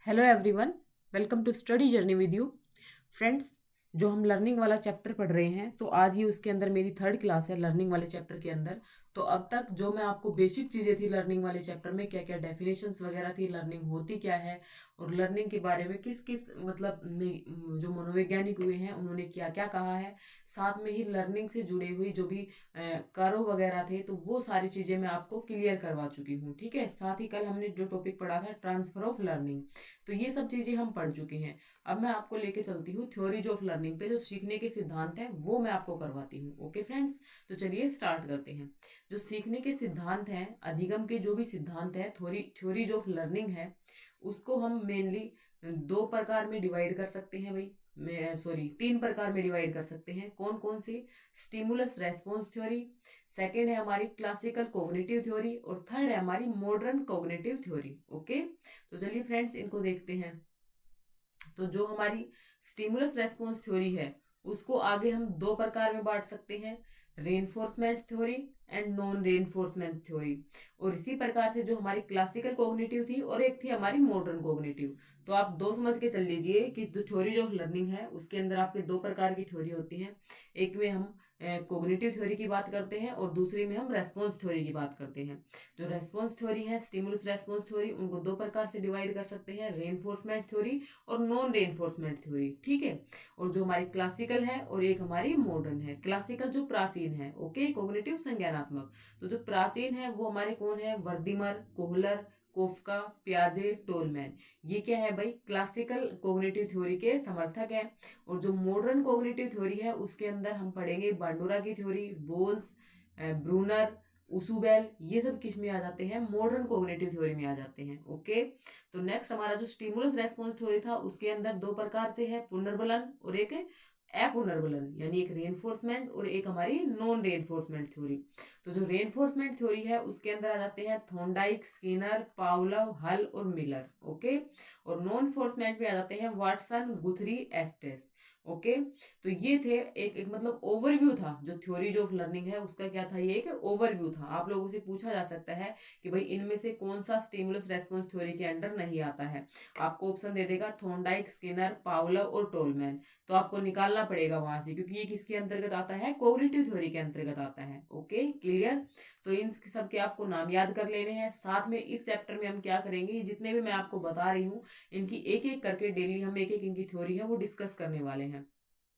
Hello everyone, welcome to study journey with you. Friends, जो हम learning वाला chapter पढ़ रहे हैं, तो आज ही उसके अंदर मेरी थर्ड क्लास है लर्निंग वाले चैप्टर के अंदर। तो अब तक जो मैं आपको बेसिक चीज़ें थी लर्निंग वाले चैप्टर में, क्या क्या डेफिनेशंस वगैरह थी, लर्निंग होती क्या है और लर्निंग के बारे में किस किस मतलब में जो मनोवैज्ञानिक हुए हैं उन्होंने क्या क्या कहा है, साथ में ही लर्निंग से जुड़े हुई जो भी कर्व वगैरह थे, तो वो सारी चीज़ें मैं आपको क्लियर करवा चुकी हूँ। ठीक है, साथ ही कल हमने जो टॉपिक पढ़ा था ट्रांसफर ऑफ लर्निंग, तो ये सब चीजें हम पढ़ चुके हैं। अब मैं आपको लेके चलती हूँ थ्योरीज ऑफ लर्निंग पे, जो सीखने के सिद्धांत हैं वो मैं आपको करवाती हूँ। ओके फ्रेंड्स, तो चलिए स्टार्ट करते हैं। जो सीखने के सिद्धांत हैं, अधिगम के जो भी सिद्धांत है, थ्योरीज ऑफ लर्निंग है, उसको हम मेनली दो प्रकार में डिवाइड कर सकते हैं भाई। मैं सॉरी, तीन प्रकार में डिवाइड कर सकते हैं। कौन कौन सी? स्टिमुलस रेस्पॉन्स थ्योरी, सेकेंड है हमारी क्लासिकल कोग्निटिव थ्योरी, और थर्ड है हमारी मॉडर्न कोग्निटिव थ्योरी। ओके, तो चलिए फ्रेंड्स इनको देखते हैं। तो जो हमारी स्टिमुलस रेस्पॉन्स थ्योरी है, उसको आगे हम दो प्रकार में बांट सकते हैं, reinforcement theory and non reinforcement theory. और इसी प्रकार से जो हमारी क्लासिकल कोग्निटिव थी और एक थी हमारी मॉडर्न कोग्निटिव। तो आप दो समझ के चल लीजिए कि जो थ्योरी ऑफ लर्निंग है उसके अंदर आपके दो प्रकार की थ्योरी होती है। एक में हम कोग्निटिव थ्योरी की बात करते हैं और दूसरी में हम रेस्पॉन्स थ्योरी की बात करते हैं। जो रेस्पॉन्स थ्योरी है, स्टिमुलस रेस्पॉन्स थ्योरी, उनको दो प्रकार से डिवाइड कर सकते हैं, रेनफोर्समेंट थ्योरी और नॉन रेनफोर्समेंट थ्योरी। ठीक है, और जो हमारी क्लासिकल है और एक हमारी मॉडर्न है। क्लासिकल जो प्राचीन है, ओके, कोग्निटिव संज्ञानात्मक। तो जो प्राचीन है वो हमारे कौन है? वर्दिमर, कोहलर, कोफका, पियाजे, टोलमैन। ये क्या है भाई? क्लासिकल कोग्निटिव थ्योरी के समर्थक है। और जो मॉडर्न कोग्निटिव थ्योरी है उसके अंदर हम पढ़ेंगे बांडुरा की थ्योरी, बोल्स, ब्रूनर, उसुबेल, ये सब किस में आ जाते हैं? मॉडर्न कोग्निटिव थ्योरी में आ जाते हैं। ओके, तो नेक्स्ट हमारा जो स्टिमुलस रेस्पॉन्स थ्योरी था उसके अंदर दो प्रकार से है, पुनर्बलन और एक अपुनर्बलन, यानी एक रेनफोर्समेंट और एक हमारी नॉन रेनफोर्समेंट थ्योरी। तो जो रेनफोर्समेंट थ्योरी है उसके अंदर आ जाते हैं थॉर्नडाइक, स्किनर, पाउलव, हल और मिलर। ओके, और नॉन फोर्समेंट में आ जाते हैं वाटसन, गुथरी, एस्टेस। ओके, तो ये थे एक मतलब ओवरव्यू था। जो थ्योरीज ऑफ लर्निंग है उसका क्या था? ये एक ओवरव्यू था। आप लोगों से पूछा जा सकता है कि भाई इनमें से कौन सा स्टिमुलस रेस्पॉन्स थ्योरी के अंडर नहीं आता है। आपको ऑप्शन दे देगा थॉर्नडाइक, स्किनर, पाउलव और टोलमैन। तो आपको निकालना पड़ेगा वहां से, क्योंकि ये किसके अंतर्गत आता है? कोग्निटिव थ्योरी के अंतर्गत आता है। Okay, clear? तो इन सब के आपको नाम याद कर लेने हैं। साथ में इस चैप्टर में हम क्या करेंगे, जितने भी मैं आपको बता रही हूँ इनकी एक एक करके डेली हम एक एक इनकी थ्योरी है वो डिस्कस करने वाले हैं।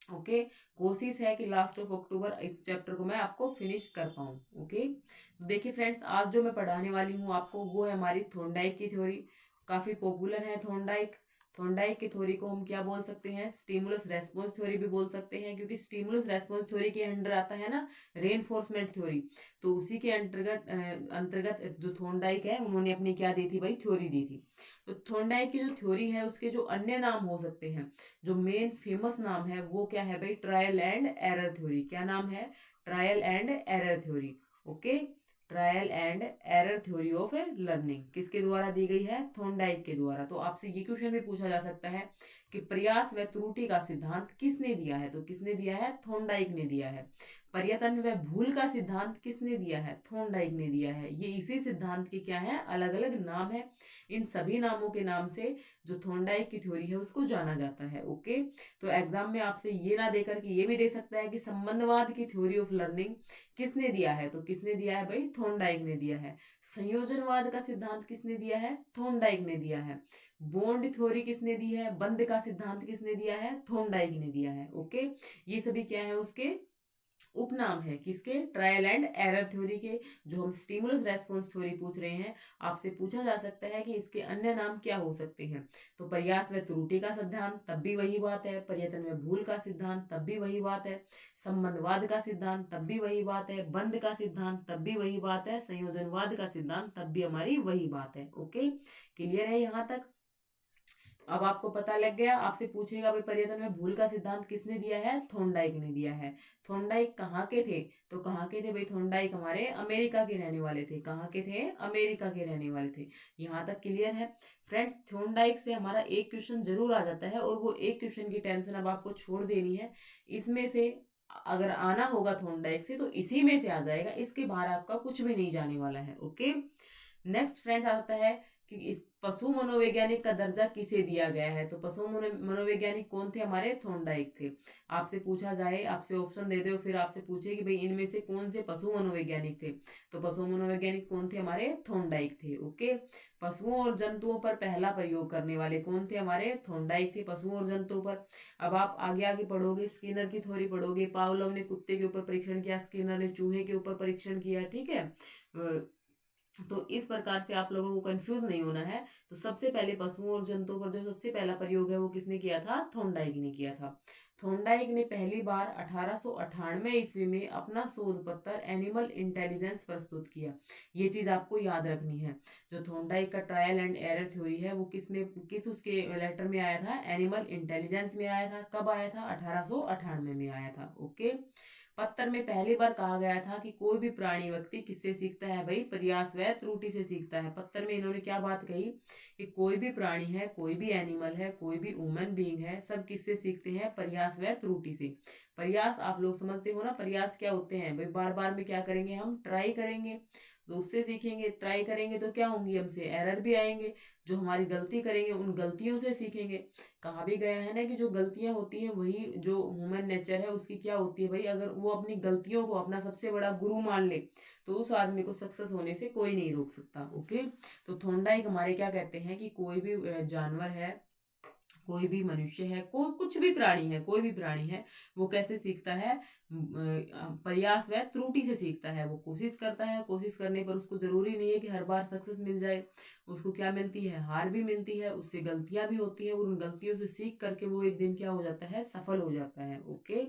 ओके, कोशिश है कि लास्ट ऑफ अक्टूबर इस चैप्टर को मैं आपको फिनिश कर पाऊँ। ओके, तो देखिए फ्रेंड्स, आज जो मैं पढ़ाने वाली हूँ आपको वो है हमारी थॉर्नडाइक की थ्योरी। काफी पॉपुलर है थॉर्नडाइक। थॉर्नडाइक की थ्योरी को हम क्या बोल सकते हैं? स्टिमुलस रेस्पॉन्स थ्योरी भी बोल सकते हैं, क्योंकि स्टिमुलस रेस्पॉन्स थ्योरी के अंडर आता है ना रेनफोर्समेंट थ्योरी। तो उसी के अंतर्गत अंतर्गत जो थॉर्नडाइक है उन्होंने अपनी क्या दी थी भाई? थ्योरी दी थी। तो थॉर्नडाइक की जो थ्योरी है उसके जो अन्य नाम हो सकते हैं, जो मेन फेमस नाम है वो क्या है भाई? Trial and error theory. क्या नाम है? Trial and error theory. Okay, trial and error theory of learning किसके द्वारा दी गई है? थॉर्नडाइक के द्वारा। तो आपसे ये क्वेश्चन भी पूछा जा सकता है कि प्रयास व त्रुटि का सिद्धांत किसने दिया है? तो किसने दिया है? थॉर्नडाइक ने दिया है। पर्यतन व भूल का सिद्धांत किसने दिया है? थॉर्नडाइक ने दिया है। ये इसी सिद्धांत के क्या है? अलग अलग नाम है। इन सभी नामों के नाम से जो थॉर्नडाइक की थ्योरी है उसको जाना जाता है। ओके, तो एग्जाम में आपसे ये ना देकर के ये भी दे सकता है कि संबंधवाद की थ्योरी ऑफ लर्निंग किसने दिया है? तो किसने दिया है भाई? थॉर्नडाइक ने दिया है। संयोजनवाद का सिद्धांत किसने दिया है? थॉर्नडाइक ने दिया है। बॉन्ड थ्योरी किसने दी है? बंद का सिद्धांत किसने दिया है? थॉर्नडाइक ने दिया है। ओके, ये सभी क्या है? उसके उपनाम है किसके? ट्रायल एंड एरर थ्योरी के। जो हम स्टिमुलस रेस्पॉन्स थ्योरी पूछ रहे हैं, आपसे पूछा जा सकता है कि इसके अन्य नाम क्या हो सकते हैं। तो प्रयास व त्रुटि का सिद्धांत, तब भी वही बात है। पर्यटन व भूल का सिद्धांत, तब भी वही बात है। संबंधवाद का सिद्धांत, तब भी वही बात है। बंद का सिद्धांत, तब भी वही बात है। संयोजनवाद का सिद्धांत, तब भी हमारी वही बात है। ओके, क्लियर है यहाँ तक? अब आपको पता लग गया। आपसे पूछेगा भाई पर्यटन में भूल का सिद्धांत किसने दिया है? थॉर्नडाइक ने दिया है। थॉर्नडाइक कहाँ के थे? तो कहाँ के थे भाई? थॉर्नडाइक हमारे अमेरिका के रहने वाले थे। कहाँ के थे? अमेरिका के रहने वाले थे। यहाँ तक क्लियर है फ्रेंड्स? थॉर्नडाइक से हमारा एक क्वेश्चन जरूर आ जाता है, और वो एक क्वेश्चन की टेंशन अब आपको छोड़ देनी है। इसमें से अगर आना होगा थॉर्नडाइक से तो इसी में से आ जाएगा, इसके बाहर आपका कुछ भी नहीं जाने वाला है। ओके, नेक्स्ट फ्रेंड्स आता है कि इस पशु मनोवैज्ञानिक का दर्जा किसे दिया गया है। तो पशु मनोवैज्ञानिक कौन थे हमारे, थॉर्नडाइक थे। आपसे पूछा जाए, आपसे ऑप्शन दे दो, फिर आपसे पूछे कि भाई इनमें से कौन से पशु मनोवैज्ञानिक थे, तो पशु मनोवैज्ञानिक कौन थे हमारे, थॉर्नडाइक थे। ओके, पशुओं और जंतुओं पर पहला प्रयोग करने वाले कौन थे हमारे, थॉर्नडाइक थे, पशुओं और जंतुओं पर। अब आप आगे आगे पढ़ोगे, स्किनर की थ्योरी पढ़ोगे, पावलोव ने कुत्ते के ऊपर परीक्षण किया, स्किनर ने चूहे के ऊपर परीक्षण किया, ठीक है। तो इस प्रकार से आप लोगों को कंफ्यूज नहीं होना है। तो सबसे पहले पशुओं और जंतुओं पर जो सबसे पहला प्रयोग है वो किसने किया था, थॉर्नडाइक ने किया था। थॉर्नडाइक ने पहली बार 1898 ईस्वी में अपना शोध पत्र एनिमल इंटेलिजेंस प्रस्तुत किया। ये चीज आपको याद रखनी है। जो थॉर्नडाइक का ट्रायल एंड एरर थ्योरी है वो किस उसके लेटर में आया था, एनिमल इंटेलिजेंस में आया था। कब आया था, 1898 में आया था। ओके, पत्र में पहली बार कहा गया था कि कोई भी प्राणी व्यक्ति किससे सीखता है भाई, प्रयास व त्रुटि से सीखता है। पत्र में इन्होंने क्या बात कही कि कोई भी प्राणी है, कोई भी एनिमल है, कोई भी ह्यूमन बीइंग है, सब किससे सीखते हैं, प्रयास व त्रुटि से। प्रयास आप लोग समझते हो ना, प्रयास क्या होते हैं भाई, बार बार में क्या करेंगे, हम ट्राई करेंगे तो उससे सीखेंगे। ट्राई करेंगे तो क्या होंगी, हमसे एरर भी आएंगे। जो हमारी गलती करेंगे उन गलतियों से सीखेंगे। कहा भी गया है ना कि जो गलतियां होती हैं वही जो ह्यूमन नेचर है उसकी क्या होती है भाई, अगर वो अपनी गलतियों को अपना सबसे बड़ा गुरु मान ले तो उस आदमी को सक्सेस होने से कोई नहीं रोक सकता। ओके, तो थॉर्नडाइक हमारे क्या कहते हैं कि कोई भी जानवर है, कोई भी मनुष्य है, कुछ भी प्राणी है, कोई भी प्राणी है, वो कैसे सीखता है, प्रयास व त्रुटि से सीखता है। वो कोशिश करता है, कोशिश करने पर उसको जरूरी नहीं है कि हर बार सक्सेस मिल जाए। उसको क्या मिलती है, हार भी मिलती है, उससे गलतियां भी होती है और उन गलतियों से सीख करके वो एक दिन क्या हो जाता है, सफल हो जाता है। ओके,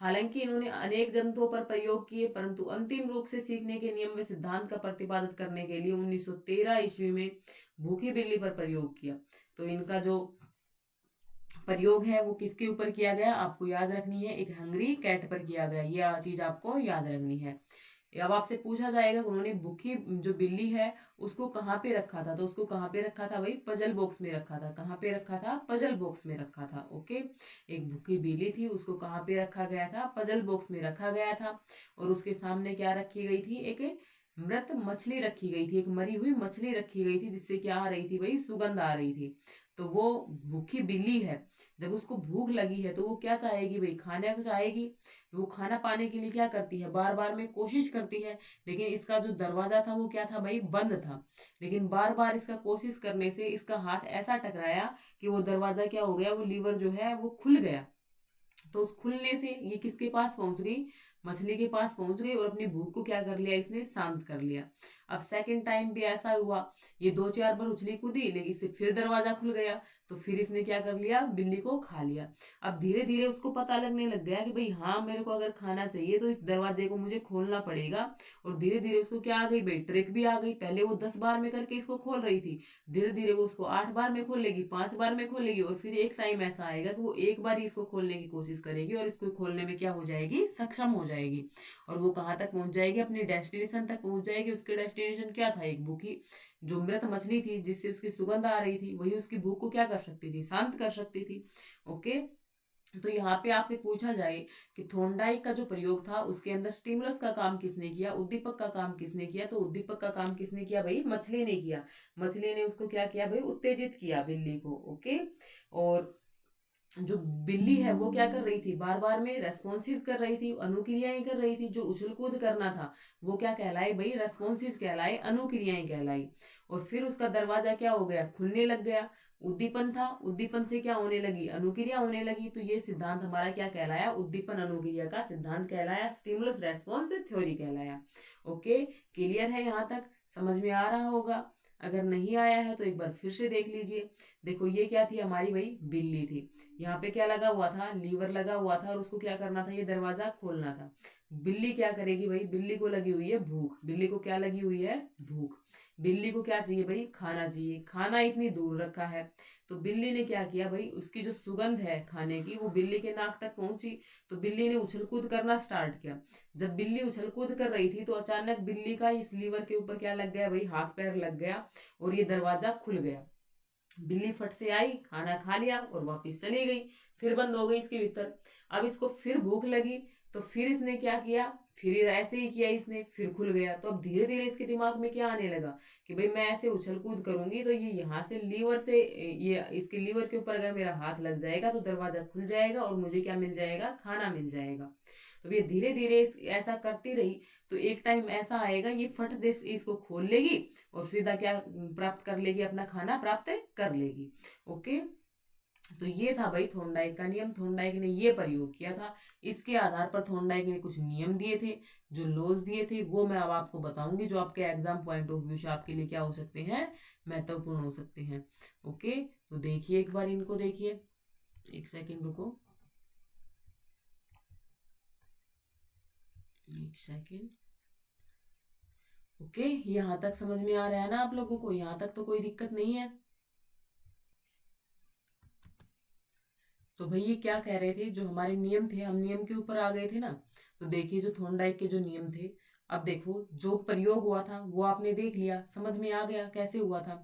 हालांकि इन्होंने अनेक जंतुओं पर प्रयोग किए, परंतु अंतिम रूप से सीखने के नियम व सिद्धांत का प्रतिपादित करने के लिए 1913 ईस्वी में भूखी बिल्ली पर प्रयोग किया। तो इनका जो प्रयोग है वो किसके ऊपर किया गया, आपको याद रखनी है, एक हंगरी कैट पर किया गया। ये चीज आपको याद रखनी है। अब आपसे पूछा जाएगा उन्होंने भूखी जो बिल्ली है उसको कहाँ पे रखा था, तो उसको कहाँ पे रखा था भाई, पजल बॉक्स में रखा था। कहाँ पे रखा था, पजल बॉक्स में रखा था। ओके, एक भूखी बिल्ली थी, उसको कहाँ पे रखा गया था, पजल बॉक्स में रखा गया था। और उसके सामने क्या रखी गई थी, एक मृत मछली रखी गई थी, एक मरी हुई मछली रखी गई थी, जिससे क्या आ रही थी भाई, सुगंध आ रही थी। तो वो भूखी बिल्ली है, जब उसको भूख लगी है तो वो क्या चाहेगी भाई, खाना चाहेगी। वो खाना पाने के लिए क्या करती है, बार बार में कोशिश करती है। लेकिन इसका जो दरवाजा था वो क्या था भाई, बंद था। लेकिन बार बार इसका कोशिश करने से इसका हाथ ऐसा टकराया कि वो दरवाजा क्या हो गया, वो लीवर जो है वो खुल गया। तो उस खुलने से ये किसके पास पहुंच गई, मछली के पास पहुंच गई और अपनी भूख को क्या कर लिया, इसने शांत कर लिया। अब सेकंड टाइम भी ऐसा हुआ, ये 2-4 बार उछली कूदी, लेकिन इससे फिर दरवाजा खुल गया। तो फिर इसने क्या कर लिया, बिल्ली को खा लिया। अब धीरे धीरे उसको पता लगने लग गया कि भाई हाँ, मेरे को अगर खाना चाहिए तो इस दरवाजे को मुझे खोलना पड़ेगा। और धीरे धीरे उसको क्या आ गई भाई, ट्रिक भी आ गई। पहले वो 10 बार में करके इसको खोल रही थी, धीरे धीरे वो उसको 8 बार में खोलेगी, 5 बार में खोलेगी, और फिर एक टाइम ऐसा आएगा कि वो एक बार ही इसको खोलने की कोशिश करेगी और इसको खोलने में क्या हो जाएगी, सक्षम हो जाएगी। और वो कहाँ तक पहुंच जाएगी, अपनी डेस्टिनेशन तक पहुंच जाएगी। उसके डेस्टिनेशन क्या था, एक भूखी जो मृत मछली थी जिससे उसकी सुगंध आ रही थी, वही उसकी भूख को क्या कर सकती थी, शांत कर सकती थी। ओके, तो यहाँ पे आपसे पूछा जाए कि थॉर्नडाइक का जो प्रयोग था उसके अंदर स्टिमुलस का काम किसने किया, उद्दीपक का काम किसने किया, तो उद्दीपक का काम किसने किया भाई, मछली ने किया। मछली ने उसको क्या किया भाई, उत्तेजित किया बिल्ली को। ओके, और जो बिल्ली है वो क्या कर रही थी, बार बार में रेस्पॉन्सिस कर रही थी, अनुक्रियाएं कर रही थी। जो उछल कूद करना था वो क्या कहलाई भाई, रेस्पॉन्सिस कहलाई, अनुक्रियाएं कहलाई। और फिर उसका दरवाजा क्या हो गया, खुलने लग गया। उद्दीपन था, उद्दीपन से क्या होने लगी, अनुक्रिया होने लगी। तो ये सिद्धांत हमारा क्या कहलाया, उद्दीपन अनुक्रिया का सिद्धांत कहलाया, स्टिमुलस रेस्पॉन्स थ्योरी कहलाया। ओके, क्लियर है, यहाँ तक समझ में आ रहा होगा। अगर नहीं आया है तो एक बार फिर से देख लीजिए। देखो ये क्या थी हमारी भाई, बिल्ली थी। यहाँ पे क्या लगा हुआ था, लीवर लगा हुआ था और उसको क्या करना था, ये दरवाजा खोलना था। बिल्ली क्या करेगी भाई, बिल्ली को लगी हुई है भूख। बिल्ली को क्या लगी हुई है, भूख। बिल्ली को क्या चाहिए भाई, खाना चाहिए। खाना इतनी दूर रखा है, तो बिल्ली ने क्या किया भाई, उसकी जो सुगंध है खाने की वो बिल्ली के नाक तक पहुंची। तो बिल्ली ने उछल कूद करना स्टार्ट किया। जब बिल्ली उछल कूद कर रही थी तो अचानक बिल्ली का इस लीवर के ऊपर क्या लग गया भाई, हाथ पैर लग गया और ये दरवाजा खुल गया। बिल्ली फट से आई, खाना खा लिया और वापस चली गई, फिर बंद हो गई इसके भीतर। अब इसको फिर भूख लगी, तो फिर इसने क्या किया, फिर ऐसे ही किया इसने, फिर खुल गया। तो अब धीरे धीरे इसके दिमाग में क्या आने लगा कि भाई मैं ऐसे उछल कूद करूंगी तो ये यहाँ से लीवर से, ये इसके लीवर के ऊपर अगर मेरा हाथ लग जाएगा तो दरवाजा खुल जाएगा और मुझे क्या मिल जाएगा, खाना मिल जाएगा। तो ये धीरे धीरे ऐसा करती रही। तो एक टाइम ऐसा आएगा ये फट से इसको खोल लेगी और सीधा क्या प्राप्त कर लेगी, अपना खाना प्राप्त कर लेगी। ओके, तो ये था भाई थॉर्नडाइक का नियम। थॉर्नडाइक ने ये प्रयोग किया था। इसके आधार पर थॉर्नडाइक ने कुछ नियम दिए थे, जो लॉज दिए थे, वो मैं अब आपको बताऊंगी, जो आपके एग्जाम पॉइंट ऑफ व्यू से आपके लिए क्या हो सकते हैं, महत्वपूर्ण हो सकते हैं। ओके, तो देखिए एक बार इनको देखिए, एक सेकंड रुको, एक सेकंड। ओके, यहाँ तक समझ में आ रहा है ना आप लोगों को, यहाँ तक तो कोई दिक्कत नहीं है। तो भाई ये क्या कह रहे थे, जो हमारे नियम थे, हम नियम के ऊपर आ गए थे ना। तो देखिए जो थॉर्नडाइक के जो नियम थे, अब देखो जो प्रयोग हुआ था वो आपने देख लिया, समझ में आ गया कैसे हुआ था।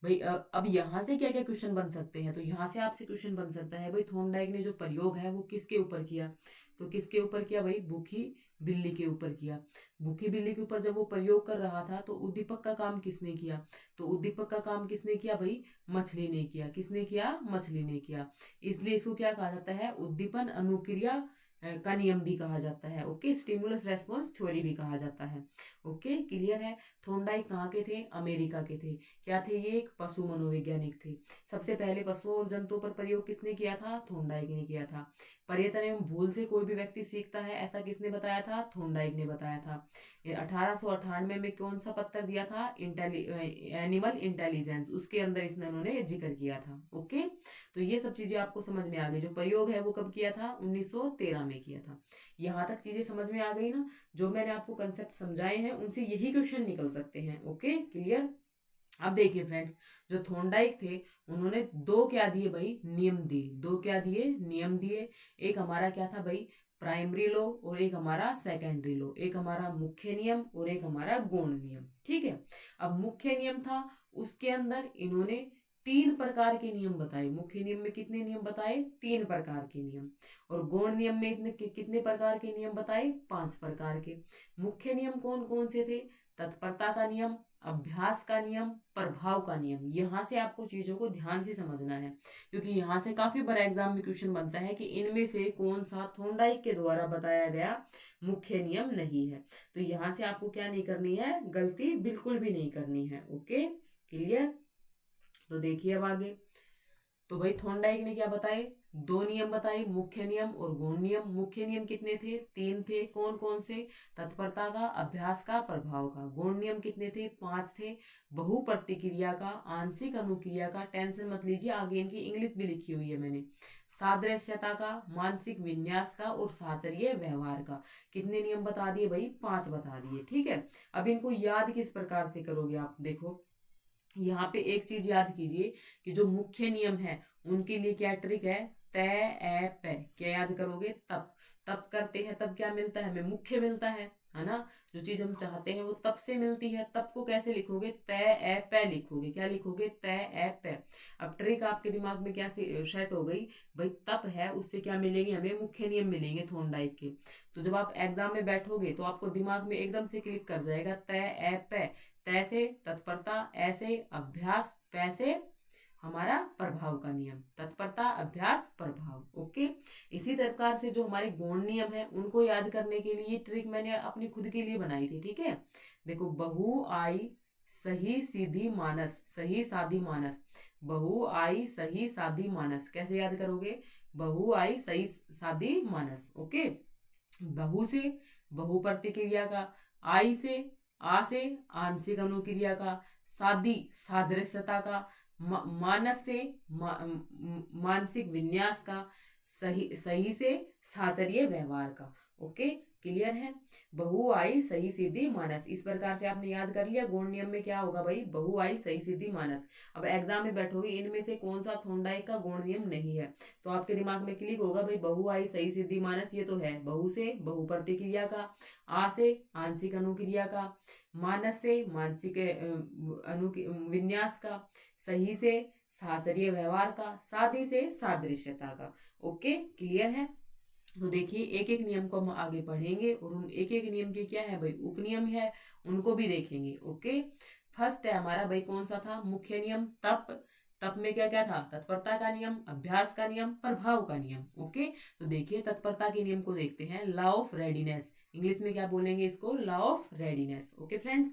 भाई अब यहाँ से क्या क्या क्वेश्चन बन सकते हैं, तो यहाँ से आपसे क्वेश्चन बन सकता है भाई थॉर्नडाइक ने जो प्रयोग है वो किसके ऊपर किया। तो किसके ऊपर किया भाई, भूखी बिल्ली के ऊपर किया। भूखी बिल्ली के ऊपर जब वो प्रयोग कर रहा था तो उद्दीपक का काम किसने किया, तो उद्दीपक का काम किसने किया भाई, मछली ने किया। किसने किया, मछली ने किया। इसलिए इसको क्या कहा जाता है, उद्दीपन अनुक्रिया का नियम भी कहा जाता है। ओके, स्टिमुलस रेस्पॉन्स थ्योरी भी कहा जाता है। ओके, क्लियर है। थॉर्नडाइक कहाँ के थे, अमेरिका के थे। क्या थे ये, एक पशु मनोवैज्ञानिक थे। सबसे पहले पशुओं और जंतुओं पर प्रयोग किसने किया था, थॉर्नडाइक ने किया था। पर्यटन एवं भूल से कोई भी व्यक्ति सीखता है, ऐसा किसने बताया था, थॉर्नडाइक ने बताया था। 1898 में कौन सा पत्र दिया था, एनिमल इंटेलिजेंस, उसके अंदर इसने उन्होंने जिक्र किया था। ओके, तो ये सब चीजें आपको समझ में आ गई। जो प्रयोग है वो कब किया था, 1913 में किया था। यहाँ तक चीजें समझ में आ गई ना, जो मैंने आपको कंसेप्ट समझाए हैं उनसे यही क्वेश्चन निकल सकते हैं। Okay, clear. अब देखिए फ्रेंड्स, जो थॉर्नडाइक थे उन्होंने दो क्या दिए भाई, नियम दिए। दो क्या दिए, नियम दिए। एक हमारा क्या था भाई, प्राइमरी लॉ, और एक हमारा सेकेंडरी लॉ। एक हमारा मुख्य नियम और एक हमारा गौण नियम। ठीक है, अब मुख्य नियम था, उसके अंदर इन्होंने तीन प्रकार के नियम बताए। मुख्य नियम में कितने नियम बताए, तीन प्रकार के नियम। और गौण नियम में इतने कितने प्रकार के नियम बताए, पांच प्रकार के। मुख्य नियम कौन कौन से थे, तत्परता का नियम, अभ्यास का नियम, प्रभाव का नियम। यहाँ से आपको चीजों को ध्यान से समझना है, क्योंकि यहाँ से काफी बड़ा एग्जाम में क्वेश्चन बनता है कि इनमें से कौन सा थॉर्नडाइक के द्वारा बताया गया मुख्य नियम नहीं है। तो यहाँ से आपको क्या नहीं करनी है, गलती बिल्कुल भी नहीं करनी है। Okay, clear. तो देखिए अब आगे, तो भाई थॉर्नडाइक ने क्या बताए, दो नियम बताए, मुख्य नियम और गौण नियम। मुख्य नियम कितने थे, तीन थे। कौन कौन से, तत्परता का, अभ्यास का, प्रभाव का। गौण नियम कितने थे, पांच थे। बहु प्रतिक्रिया का, आंशिक अनुक्रिया का, टेंशन मत लीजिए आगे इनकी इंग्लिश भी लिखी हुई है मैंने, सादृश्यता का, मानसिक विन्यास का और साचर्य व्यवहार का। कितने नियम बता दिए भाई, पांच बता दिए। ठीक है, अब इनको याद किस प्रकार से करोगे आप, देखो यहाँ पे एक चीज याद कीजिए कि जो मुख्य नियम है उनके लिए क्या ट्रिक है, तय ए पे। क्या याद करोगे, तब तब करते हैं तब क्या मिलता है हमें, मुख्य मिलता है ना। जो चीज हम चाहते हैं वो तब से मिलती है, तब को कैसे लिखोगे, तय ए पे लिखोगे। क्या लिखोगे, तय ए पे। अब ट्रिक आपके दिमाग में क्या सेट हो गई, भाई तप है उससे क्या मिलेंगे हमें, मुख्य नियम मिलेंगे थॉर्नडाइक के। तो जब आप एग्जाम में बैठोगे तो आपको दिमाग में एकदम से क्लिक कर जाएगा, तय ए पे, तैसे तत्परता, ऐसे अभ्यास, पैसे हमारा प्रभाव का नियम, तत्परता अभ्यास प्रभाव। ओके, इसी प्रकार से जो हमारे गौण नियम है उनको याद करने के लिए ट्रिक मैंने अपनी खुद के लिए बनाई थी। ठीक है, देखो, बहु आई सही सीधी मानस, सही साधी मानस। बहु आई सही साधी मानस कैसे याद करोगे, बहु आई सही साधी मानस। ओके, बहु से बहु प्रतिक्रिया का, आई से आ से आंशिक अनुक्रिया का, सादी सादृश्यता का, मानस से मानसिक विन्यास का, सही सही से साचर्य व्यवहार का। ओके, क्लियर है। बहु आई सही सीधी मानस, इस प्रकार से आपने याद कर लिया। गौण नियम में क्या होगा भाई, बहु आई सही सीधी मानस। अब एग्जाम में बैठोगे इनमें से कौन सा थॉर्नडाइक का गौण नियम नहीं है, तो आपके दिमाग में क्लिक होगा भाई बहु आई सही सिद्धि मानस, ये तो है। बहु से बहु प्रतिक्रिया का, आ से आंशिक अनुक्रिया का, मानस से मानसिक विन्यास का, सही से साचर्य व्यवहार का, साधी से सादृश्यता का। ओके, क्लियर है। तो देखिए एक एक नियम को हम आगे पढ़ेंगे और उन एक एक नियम के क्या है भाई उपनियम है, उनको भी देखेंगे। ओके, फर्स्ट है हमारा भाई कौन सा था, मुख्य नियम तप। तप में क्या क्या था, तत्परता का नियम, अभ्यास का नियम, प्रभाव का नियम। ओके, तो देखिए तत्परता के नियम को देखते हैं, लॉ ऑफ रेडीनेस। इंग्लिश में क्या बोलेंगे इसको, law of readiness. Okay friends,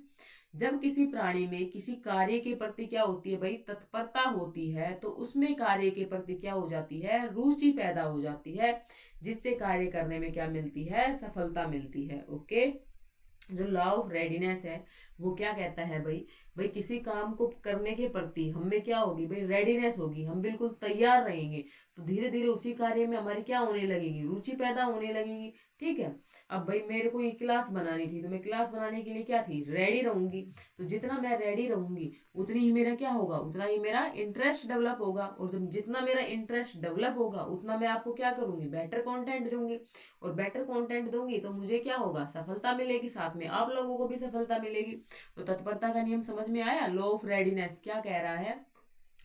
जब किसी प्राणी में किसी कार्य के प्रति क्या होती है भाई, तत्परता होती है, तो उसमें कार्य के प्रति क्या हो जाती है, रुचि पैदा हो जाती है, जिससे कार्य करने में क्या मिलती है, सफलता मिलती है। ओके, जो लॉ ऑफ रेडीनेस है वो क्या कहता है भाई, भाई किसी काम को करने के प्रति हम में क्या होगी भाई, रेडीनेस होगी, हम बिल्कुल तैयार रहेंगे, तो धीरे धीरे उसी कार्य में हमारी क्या होने लगेगी, रुचि पैदा होने लगेगी। ठीक है, अब भाई मेरे को ये क्लास बनानी थी, तो मैं क्लास बनाने के लिए क्या थी, रेडी रहूंगी। तो जितना मैं रेडी रहूंगी उतनी ही मेरा क्या होगा, उतना ही मेरा इंटरेस्ट डेवलप होगा, और जब जितना मेरा इंटरेस्ट डेवलप होगा उतना मैं आपको क्या करूंगी, बेटर कंटेंट दूंगी, और बेटर कंटेंट दूंगी तो मुझे क्या होगा, सफलता मिलेगी, साथ में आप लोगों को भी सफलता मिलेगी। तो तत्परता का नियम समझ में आया। लॉ ऑफ रेडीनेस क्या कह रहा है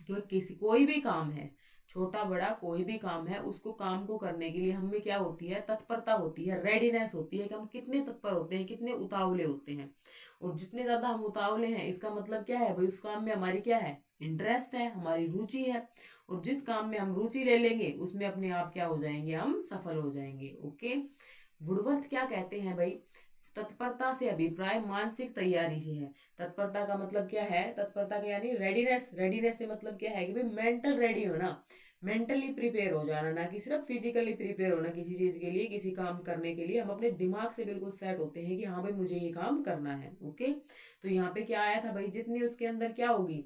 कि किसी कोई भी काम है, छोटा बड़ा कोई भी काम है, उसको काम को करने के लिए हमें क्या होती है, तत्परता होती है, रेडीनेस होती है, कि हम कितने तत्पर होते हैं, कितने उतावले होते हैं। और जितने ज्यादा हम उतावले हैं इसका मतलब क्या है भाई, उस काम में हमारी क्या है, इंटरेस्ट है, हमारी रुचि है, और जिस काम में हम रुचि ले लेंगे उसमें अपने आप क्या हो जाएंगे, हम सफल हो जाएंगे। ओके, वुडवर्थ क्या कहते हैं भाई, तत्परता से अभिप्राय मानसिक तैयारी से है। तत्परता का मतलब क्या है, तत्परता का यानी रेडीनेस, रेडीनेस से मतलब क्या है कि भाई मेंटल रेडी होना, मेंटली प्रिपेयर हो जाना, ना कि सिर्फ फिजिकली प्रिपेयर होना किसी चीज के लिए, किसी काम करने के लिए हम अपने दिमाग से बिल्कुल सेट होते हैं कि हाँ भाई मुझे ये काम करना है। ओके, तो यहाँ पे क्या आया था भाई, जितनी उसके अंदर क्या होगी,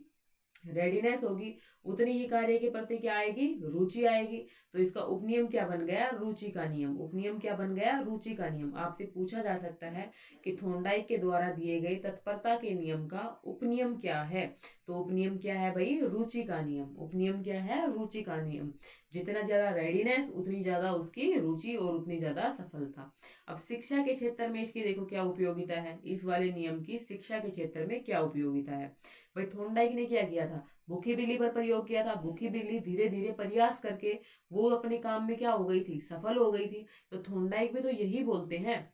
रेडीनेस होगी, उतनी ही कार्य के प्रति क्या आएगी, रुचि आएगी। तो इसका उपनियम क्या बन गया, रुचि का नियम। उपनियम क्या बन गया, रुचि का नियम। आपसे पूछा जा सकता है कि थोंडाइक के द्वारा दिए गए तत्परता के नियम का उपनियम क्या है, तो उपनियम क्या है भाई, रुचि का नियम। उपनियम क्या है, रुचि का नियम। जितना ज्यादा रेडीनेस उतनी ज्यादा उसकी रुचि और उतनी ज्यादा सफलता। अब शिक्षा के क्षेत्र में इसकी देखो क्या उपयोगिता है, इस वाले नियम की शिक्षा के क्षेत्र में क्या उपयोगिता है। भाई थोंडाइक ने क्या किया था, भूखी बिल्ली पर प्रयोग किया था। भूखी बिल्ली धीरे धीरे प्रयास करके वो अपने काम में क्या हो गई थी, सफल हो गई थी। तो थोंडाइक भी तो यही बोलते हैं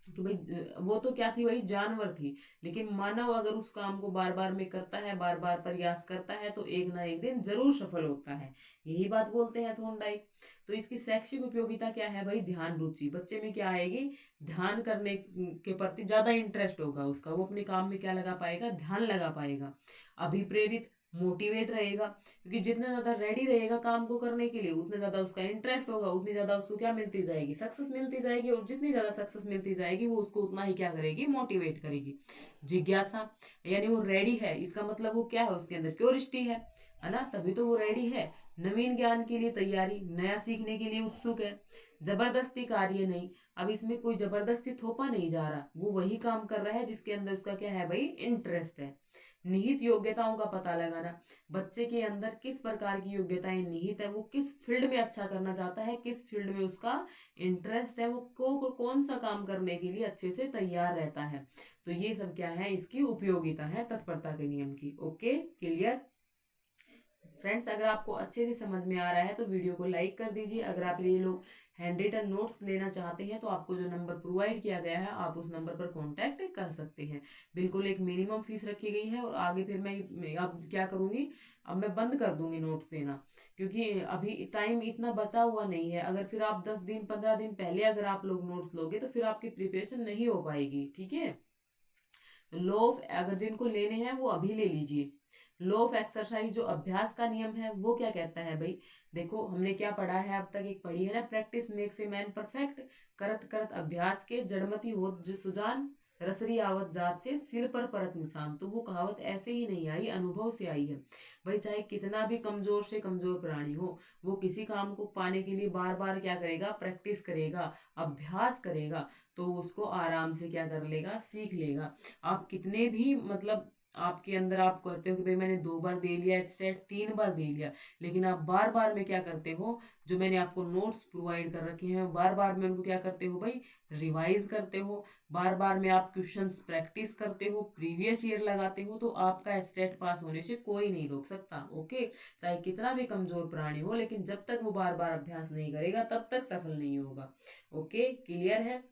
कि भाई वो तो क्या थी, वही जानवर थी, लेकिन मानव अगर उस काम को बार बार में करता है, बार बार प्रयास करता है, तो एक ना एक दिन जरूर सफल होता है। यही बात बोलते हैं थोंडाइक। तो इसकी शैक्षिक उपयोगिता क्या है भाई, ध्यान रुचि। बच्चे में क्या आएगी, ध्यान करने के प्रति ज्यादा इंटरेस्ट होगा उसका, वो अपने काम में क्या लगा पाएगा, ध्यान लगा पाएगा। अभिप्रेरित, मोटिवेट रहेगा, क्योंकि जितना ज्यादा रेडी रहेगा काम को करने के लिए उतना ज्यादा उसका इंटरेस्ट होगा, उतनी ज्यादा उसको क्या मिलती जाएगी, सक्सेस मिलती जाएगी, और जितनी ज्यादा सक्सेस मिलती जाएगी वो उसको उतना ही क्या करेगी, मोटिवेट करेगी। जिज्ञासा, यानी वो रेडी है, इसका मतलब वो क्या है, उसके अंदर क्यूरियोसिटी है ना, तभी तो वो रेडी है। नवीन ज्ञान के लिए तैयारी, नया सीखने के लिए उत्सुक है। जबरदस्ती कार्य नहीं, अब इसमें कोई जबरदस्ती थोपा नहीं जा रहा, वो वही काम कर रहा है जिसके अंदर उसका क्या है भाई, इंटरेस्ट है। निहित योग्यताओं का पता लगाना, बच्चे के अंदर किस प्रकार की योग्यताएं निहित है, वो किस फील्ड में अच्छा करना चाहता है, किस फील्ड में उसका इंटरेस्ट है, वो कौन सा काम करने के लिए अच्छे से तैयार रहता है। तो ये सब क्या है, इसकी उपयोगिता है तत्परता के नियम की। ओके, क्लियर फ्रेंड्स, अगर आपको अच्छे से समझ में आ रहा है तो वीडियो को लाइक कर दीजिए। अगर आप ये लोग हैंड रिटन नोट्स लेना चाहते हैं तो आपको जो नंबर प्रोवाइड किया गया है आप उस नंबर पर कांटेक्ट कर सकते हैं। बिल्कुल एक मिनिमम फीस रखी गई है, और आगे फिर मैं अब क्या करूंगी, अब मैं बंद कर दूंगी नोट्स देना, क्योंकि अभी टाइम इतना बचा हुआ नहीं है। अगर फिर आप 10 दिन 15 दिन पहले अगर आप लोग नोट्स लोगे तो फिर आपकी प्रिपरेशन नहीं हो पाएगी। ठीक है, तो लॉ ऑफ, अगर जिनको लेने हैं वो अभी ले लीजिए। लॉ ऑफ एक्सरसाइज, जो अभ्यास का नियम है वो क्या कहता है भाई, देखो हमने क्या पढ़ा है अब तक, एक पढ़ी है ना, practice makes a man perfect. करत करत अभ्यास के जड़मति होत सुजान, रसरी आवत जात से सिर पर परत निशान। तो वो कहावत ऐसे ही नहीं आई, अनुभव से आई है। भाई चाहे कितना भी कमजोर से कमजोर प्राणी हो, वो किसी काम को पाने के लिए बार बार क्या करेगा, प्रैक्टिस करेगा, अभ्यास करेगा, तो उसको आराम से क्या कर लेगा, सीख लेगा। आप कितने भी मतलब आपके अंदर आप कहते हो कि भाई मैंने 2 बार दे लिया स्टेट, 3 बार दे लिया, लेकिन आप बार बार में क्या करते हो, जो मैंने आपको नोट्स प्रोवाइड कर रखे हैं बार बार में उनको क्या करते हो भाई, रिवाइज करते हो, बार बार में आप क्वेश्चंस प्रैक्टिस करते हो, प्रीवियस ईयर लगाते हो, तो आपका स्टेट पास होने से कोई नहीं रोक सकता। ओके, चाहे कितना भी कमजोर प्राणी हो, लेकिन जब तक वो बार बार अभ्यास नहीं करेगा तब तक सफल नहीं होगा। ओके, क्लियर है।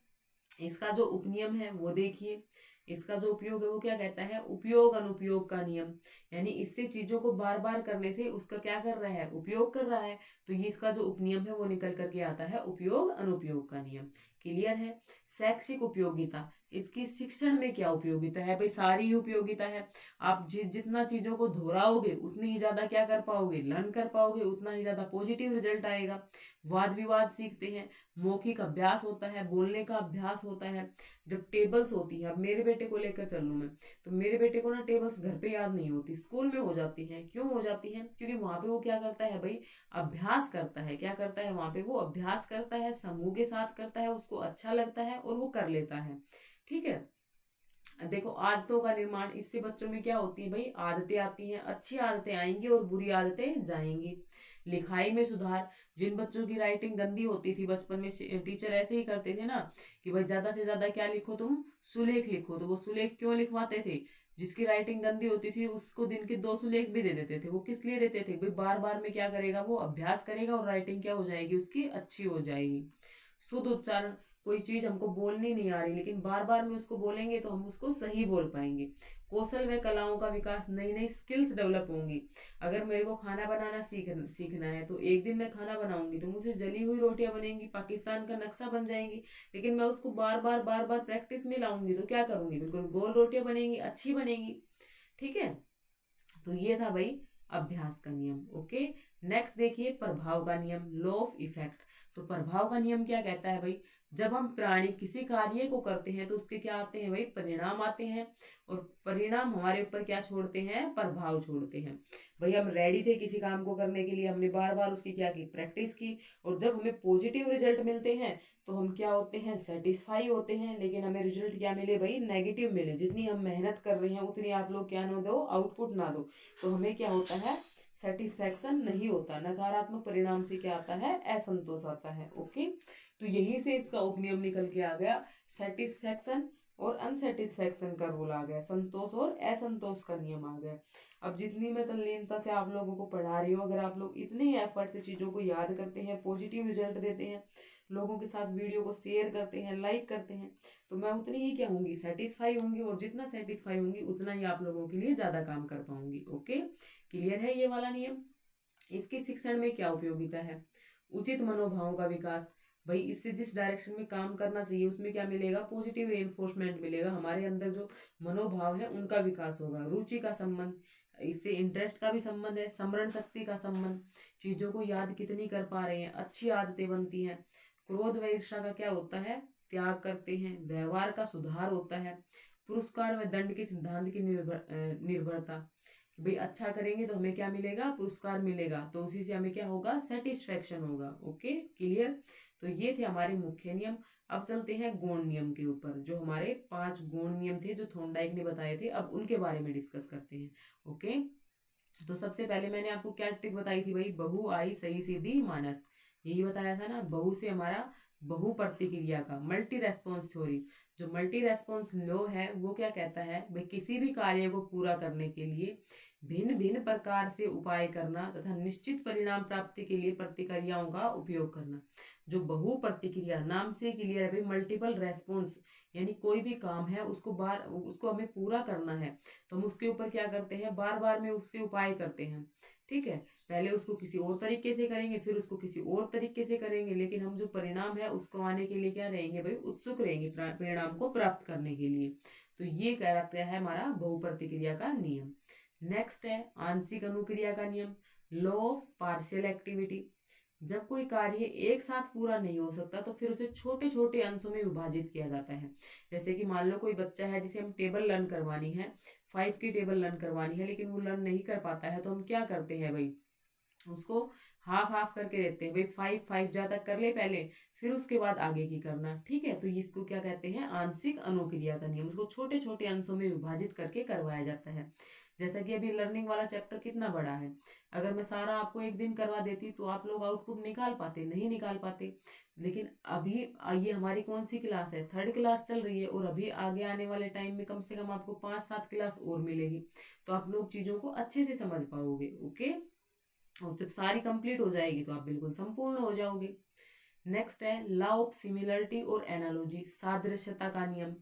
इसका जो उपनियम है वो देखिए, इसका जो उपयोग है वो क्या कहता है, उपयोग अनुपयोग का नियम, यानी इससे चीजों को बार बार करने से उसका क्या कर रहा है, उपयोग कर रहा है, तो ये इसका जो उपनियम है वो निकल करके आता है उपयोग अनुपयोग का नियम। क्लियर है। शैक्षिक उपयोगिता, इसकी शिक्षण में क्या उपयोगिता है भाई, सारी ही उपयोगिता है। आप जितना चीजों को दोहराओगे उतनी ही ज्यादा क्या कर पाओगे, लर्न कर पाओगे, उतना ही ज्यादा पॉजिटिव रिजल्ट आएगा। वाद विवाद सीखते हैं, मौखिक अभ्यास होता है, बोलने का अभ्यास होता है। जब टेबल्स होती है, अब मेरे बेटे को लेकर चल लूं मैं, तो मेरे बेटे को ना टेबल्स घर पे याद नहीं होती, स्कूल में हो जाती है। क्यों हो जाती है, क्योंकि वहां पे वो क्या करता है भाई, अभ्यास करता है। क्या करता है वहां पे, वो अभ्यास करता है, समूह के साथ करता है, उसको अच्छा लगता है और वो कर लेता है। ठीक है। देखो, आदतों का निर्माण, इससे बच्चों में क्या होती है भाई, आदतें आती हैं, अच्छी आदतें आएंगी और बुरी आदतें जाएंगी। लिखाई में सुधार, जिन बच्चों की राइटिंग गंदी होती थी बचपन में, टीचर ऐसे ही करते थे ना कि भाई ज्यादा से ज्यादा क्या लिखो तुम, सुलेख लिखो, तो वो सुलेख क्यों लिखवाते थे, जिसकी राइटिंग गंदी होती थी उसको दिन के 2 सुलेख भी दे देते थे। वो किस लिए देते थे भाई, बार बार में क्या करेगा, वो अभ्यास करेगा और राइटिंग क्या हो जाएगी उसकी, अच्छी हो जाएगी। शुद्ध उच्चारण, कोई चीज हमको बोलनी नहीं आ रही, लेकिन बार बार में उसको बोलेंगे तो हम उसको सही बोल पाएंगे। कौशल व कलाओं का विकास, नई नई स्किल्स डेवलप होंगी। अगर मेरे को खाना बनाना सीखना है, तो एक दिन मैं खाना बनाऊंगी तो मुझे जली हुई रोटियां बनेंगी, पाकिस्तान का नक्शा बन जाएंगी। लेकिन मैं उसको बार बार प्रैक्टिस में लाऊंगी तो क्या करूंगी, बिल्कुल गोल रोटियां बनेंगी, अच्छी बनेंगी। ठीक है। तो ये था भाई अभ्यास का नियम। ओके। नेक्स्ट देखिए, प्रभाव का नियम, लॉ ऑफ इफेक्ट। तो प्रभाव का नियम क्या कहता है भाई, जब हम प्राणी किसी कार्य को करते हैं तो उसके क्या आते हैं भाई, परिणाम आते हैं, और परिणाम हमारे ऊपर क्या छोड़ते हैं, प्रभाव छोड़ते हैं। भाई हम रेडी थे किसी काम को करने के लिए, हमने बार बार उसकी क्या की, प्रैक्टिस की, और जब हमें पॉजिटिव रिजल्ट मिलते हैं तो हम क्या होते हैं, सेटिस्फाई होते हैं। लेकिन हमें रिजल्ट क्या मिले भाई, नेगेटिव मिले, जितनी हम मेहनत कर रहे हैं उतनी आप लोग क्या ना दो, आउटपुट ना दो, तो हमें क्या होता है, सेटिस्फैक्शन नहीं होता। नकारात्मक परिणाम से क्या आता है, असंतोष आता है। ओके। तो यहीं से इसका उपनियम निकल के आ गया, सेटिस्फैक्शन और अनसेटिस्फैक्शन का रूल आ गया, संतोष और असंतोष का नियम आ गया। अब जितनी मैं तल्लीनता से आप लोगों को पढ़ा रही हूँ, अगर आप लोग इतनी एफर्ट से चीजों को याद करते हैं, पॉजिटिव रिजल्ट देते हैं, लोगों के साथ वीडियो को शेयर करते हैं, लाइक करते हैं, तो मैं उतनी ही क्या होंगी, सेटिस्फाई होंगी, और जितना सेटिस्फाई होंगी उतना ही आप लोगों के लिए ज्यादा काम कर पाऊंगी। ओके। क्लियर है ये वाला नियम। इसके शिक्षण में क्या उपयोगिता है, उचित मनोभावों का विकास। भाई इससे जिस डायरेक्शन में काम करना चाहिए उसमें क्या मिलेगा, पॉजिटिव रेनफोर्समेंट मिलेगा, हमारे अंदर जो मनोभाव है उनका विकास होगा। रुचि का संबंध, इससे इंटरेस्ट का भी संबंध है। स्मरण शक्ति का संबंध, चीजों को याद कितनी कर पा रहे हैं, अच्छी आदतें बनती हैं। क्रोध व ईर्ष्या का क्या होता है, त्याग करते हैं। व्यवहार का सुधार होता है। पुरस्कार व दंड के सिद्धांत की निर्भरता, भाई अच्छा करेंगे तो हमें क्या मिलेगा, पुरस्कार मिलेगा, तो उसी से हमें क्या होगा, सेटिस्फेक्शन होगा। ओके। क्लियर। तो ये थे हमारे मुख्य नियम। अब चलते हैं गौण नियम के ऊपर, जो हमारे 5 गौण नियम थे जो थॉर्नडाइक ने बताए थे, अब उनके बारे में डिस्कस करते हैं। ओके। तो सबसे पहले मैंने आपको क्या ट्रिक बताई थी भाई, बहु आई सही सीधी मानस, यही बताया था ना, बहु से हमारा बहु प्रतिक्रिया का, मल्टी रेस्पॉन्स थ्योरी। जो मल्टी रेस्पॉन्स लॉ है वो क्या कहता है भाई, किसी भी कार्य को पूरा करने के लिए भिन्न भिन्न प्रकार से उपाय करना तथा निश्चित परिणाम प्राप्ति के लिए प्रतिक्रियाओं का उपयोग करना। जो बहु प्रतिक्रिया, नाम से क्लियर है भाई, मल्टीपल रेस्पॉन्स, यानी कोई भी काम है उसको हमें पूरा करना है, तो हम उसके ऊपर क्या करते हैं, बार बार में उसके उपाय करते हैं। ठीक है। पहले उसको किसी और तरीके से करेंगे, फिर उसको किसी और तरीके से करेंगे, लेकिन हम जो परिणाम है उसको आने के लिए क्या रहेंगे भाई, उत्सुक रहेंगे परिणाम को प्राप्त करने के लिए। तो ये कहलाता है हमारा बहु प्रतिक्रिया का नियम। नेक्स्ट है आंशिक अनुक्रिया का नियम, लॉ ऑफ पार्शियल एक्टिविटी। जब कोई कार्य एक साथ पूरा नहीं हो सकता तो फिर उसे छोटे छोटे अंशों में विभाजित किया जाता है। जैसे कि मान लो कोई बच्चा है जिसे हम टेबल लर्न करवानी है, 5 की टेबल लर्न करवानी है, लेकिन वो लर्न नहीं कर पाता है, तो हम क्या करते हैं भाई, उसको हाफ हाफ करके देते हैं, भाई 5 ज्यादा कर ले पहले, फिर उसके बाद आगे की करना। ठीक है, तो इसको क्या कहते हैं, आंशिक अनुक्रिया का नियम। उसको छोटे छोटे अंशों में विभाजित करके करवाया जाता है। जैसा कि अभी लर्निंग वाला चैप्टर कितना बड़ा है, अगर मैं सारा आपको एक दिन करवा देती तो आप लोग आउटपुट निकाल पाते, नहीं निकाल पाते। लेकिन अभी ये हमारी कौन सी क्लास है, थर्ड क्लास चल रही है, और अभी आगे आने वाले टाइम में कम से कम आपको 5-7 क्लास और मिलेगी, तो आप लोग चीजों को अच्छे से समझ पाओगे। ओके, और जब सारी कंप्लीट हो जाएगी तो आप बिल्कुल संपूर्ण हो जाओगे। नेक्स्ट है लॉ ऑफ सिमिलरिटी और एनालॉजी, सादृश्यता का नियम।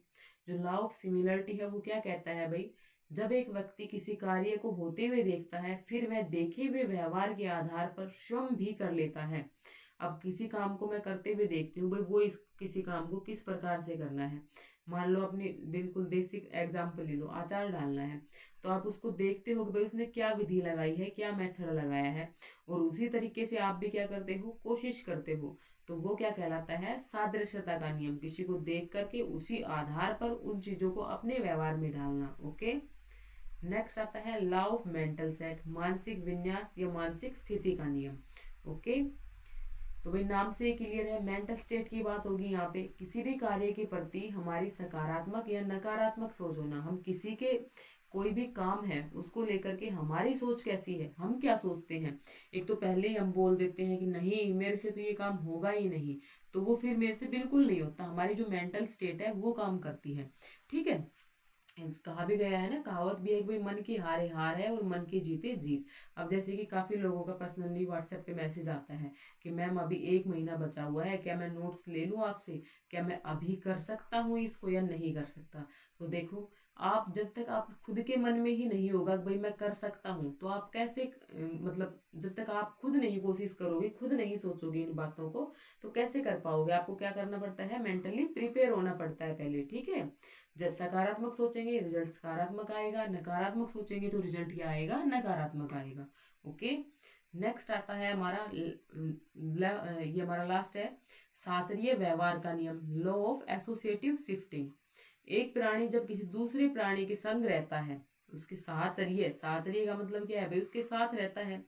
जो लॉ ऑफ सिमिलरिटी है वो क्या कहता है भाई, जब एक व्यक्ति किसी कार्य को होते हुए देखता है, फिर वह देखे हुए व्यवहार के आधार पर स्वयं भी कर लेता है। अब किसी काम को मैं करते हुए देखती हूँ भाई, वो किसी काम को किस प्रकार से करना है। मान लो अपनी बिल्कुल बेसिक एग्जाम्पल ले लो, अचार डालना है, तो आप उसको देखते हो कि भाई उसने क्या विधि लगाई है, क्या मेथड लगाया है, और उसी तरीके से आप भी क्या करते हो, कोशिश करते हो। तो वो क्या कहलाता है, सादृश्यता का नियम। किसी को देख करके उसी आधार पर उन चीजों को अपने व्यवहार में डालना। ओके, नेक्स्ट आता है लॉ ऑफ मेंटल सेट, मानसिक विन्यास या मानसिक स्थिति का नियम। ओके, तो भाई नाम से क्लियर है, मेंटल स्टेट की बात होगी यहाँ पे। किसी भी कार्य के प्रति हमारी सकारात्मक या नकारात्मक सोच होना। हम किसी के कोई भी काम है उसको लेकर के हमारी सोच कैसी है, हम क्या सोचते हैं। एक तो पहले ही हम बोल देते हैं कि नहीं मेरे से तो ये काम होगा ही नहीं, तो वो फिर मेरे से बिल्कुल नहीं होता। हमारी जो मेंटल स्टेट है वो काम करती है। ठीक है, कहा भी गया है ना, कहावत भी है कि भाई मन की हारे हार है और मन की जीते जीत। अब जैसे कि काफी लोगों का पर्सनली व्हाट्सएप पे मैसेज आता है कि मैम अभी 1 महीना बचा हुआ है, क्या मैं नोट्स ले लूं आपसे, क्या मैं अभी कर सकता हूँ इसको या नहीं कर सकता। तो देखो, आप जब तक आप खुद के मन में ही नहीं होगा कि भाई मैं कर सकता हूँ, तो आप कैसे मतलब जब तक आप खुद नहीं कोशिश करोगे, खुद नहीं सोचोगे इन बातों को, तो कैसे कर पाओगे। आपको क्या करना पड़ता है, मेंटली प्रिपेयर होना पड़ता है पहले। ठीक है, जब सकारात्मक सोचेंगे रिजल्ट सकारात्मक आएगा, नकारात्मक सोचेंगे तो रिजल्ट क्या आएगा, नकारात्मक आएगा। ओके, नेक्स्ट आता है हमारा ये हमारा लास्ट है शास्त्रीय व्यवहार का नियम, लॉ ऑफ एसोसिएटिव शिफ्टिंग। एक प्राणी जब किसी दूसरे प्राणी के संग रहता है, उसके साहचर्य, साहचर्य का मतलब क्या है भाई, उसके साथ रहता है,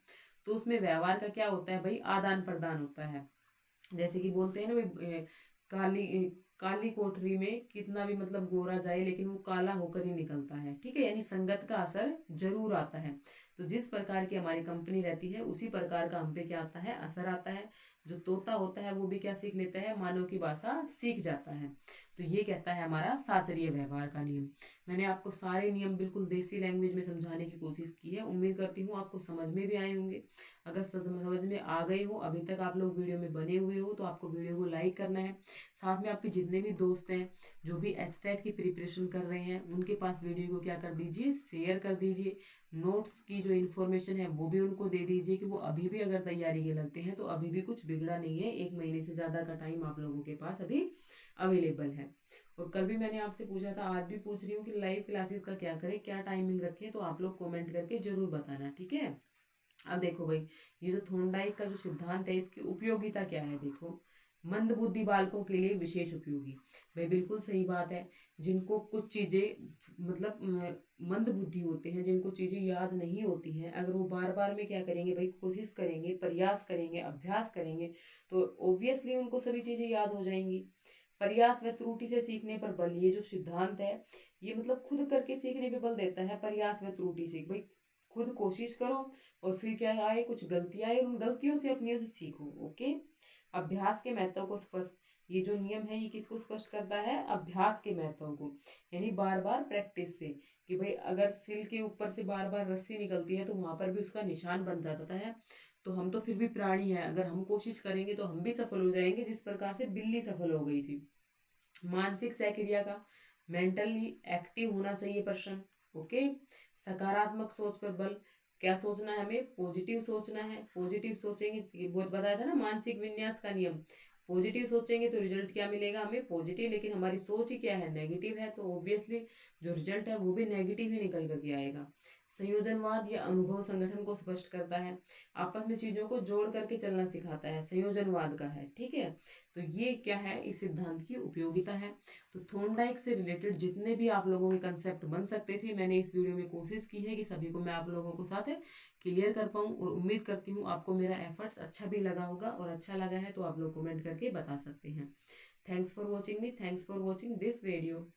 तो उसमें व्यवहार का क्या होता है भाई, आदान प्रदान होता है। जैसे कि बोलते हैं ना भाई, काली काली कोठरी में कितना भी मतलब गोरा जाए लेकिन वो काला होकर ही निकलता है। ठीक है, यानी संगत का असर जरूर आता है। तो जिस प्रकार की हमारी कंपनी रहती है उसी प्रकार का हम पे क्या आता है, असर आता है। जो तोता होता है वो भी क्या सीख लेता है, मानव की भाषा सीख जाता है। तो ये कहता है हमारा साचर्य व्यवहार का नियम। मैंने आपको सारे नियम बिल्कुल देसी लैंग्वेज में समझाने की कोशिश की है, उम्मीद करती हूँ आपको समझ में भी आए होंगे। अगर समझ में आ गए हो, अभी तक आप लोग वीडियो में बने हुए हो, तो आपको वीडियो को लाइक करना है। साथ में आपके जितने भी दोस्त हैं जो भी एचटेट की प्रिपरेशन कर रहे हैं, उनके पास वीडियो को क्या कर दीजिए, शेयर कर दीजिए। नोट्स की जो इन्फॉर्मेशन है वो भी उनको दे दीजिए कि वो अभी भी अगर तैयारी के लगते हैं तो अभी भी कुछ बिगड़ा नहीं है, 1 महीने से ज़्यादा का टाइम आप लोगों के पास अभी अवेलेबल है। और कल भी मैंने आपसे पूछा था, आज भी पूछ रही हूँ कि लाइव क्लासेस का क्या करें, क्या टाइमिंग रखें, तो आप लोग कमेंट करके जरूर बताना। ठीक है, अब देखो भाई, ये जो थोंडाइक का जो सिद्धांत है इसकी उपयोगिता क्या है, देखो, मंद बुद्धि बालकों के लिए विशेष उपयोगी। भाई बिल्कुल सही बात है, जिनको कुछ चीजें मतलब मंद बुद्धि होते हैं, जिनको चीजें याद नहीं होती हैं, अगर वो बार बार में क्या करेंगे भाई, कोशिश करेंगे, प्रयास करेंगे, अभ्यास करेंगे, तो ऑब्वियसली उनको सभी चीजें याद हो जाएंगी। प्रयास व त्रुटि से सीखने पर बल, ये जो सिद्धांत है ये मतलब खुद करके सीखने पे बल देता है। प्रयास व त्रुटि से भाई खुद कोशिश करो, और फिर क्या आए, कुछ गलतियां आए, उन गलतियों से अपनी से सीखो। ओके, अभ्यास के महत्व को स्पष्ट, ये जो नियम है ये किसको स्पष्ट करता है, अभ्यास के महत्व को, यानी बार बार प्रैक्टिस से। कि भाई अगर सिल के ऊपर से बार बार रस्सी निकलती है तो वहां पर भी उसका निशान बन जाता है। तो हम तो फिर भी प्राणी हैं, अगर हम कोशिश करेंगे तो हम भी सफल हो जाएंगे, जिस प्रकार से बिल्ली सफल हो गई थी। मानसिक सहक्रिया का, मेंटली एक्टिव होना चाहिए पर्सन। ओके, सकारात्मक सोच पर बल, क्या सोचना है हमें, पॉजिटिव सोचना है। पॉजिटिव सोचेंगे, ये बहुत बताया था ना मानसिक विन्यास का नियम, पॉजिटिव सोचेंगे तो रिजल्ट क्या मिलेगा हमें, पॉजिटिव। लेकिन हमारी सोच ही क्या है, नेगेटिव है, तो ऑब्वियसली जो रिजल्ट है वो भी नेगेटिव ही निकल करके आएगा। संयोजनवाद या अनुभव संगठन को स्पष्ट करता है, आपस में चीजों को जोड़ करके चलना सिखाता है, संयोजनवाद का है। ठीक है, तो ये क्या है, इस सिद्धांत की उपयोगिता है। तो थॉर्नडाइक से रिलेटेड जितने भी आप लोगों के कंसेप्ट बन सकते थे, मैंने इस वीडियो में कोशिश की है कि सभी को मैं आप लोगों को साथ क्लियर कर पाऊँ, और उम्मीद करती हूँ आपको मेरा एफर्ट्स अच्छा भी लगा होगा, और अच्छा लगा है तो आप लोग कमेंट करके बता सकते हैं। Thanks for watching me, thanks for watching this video.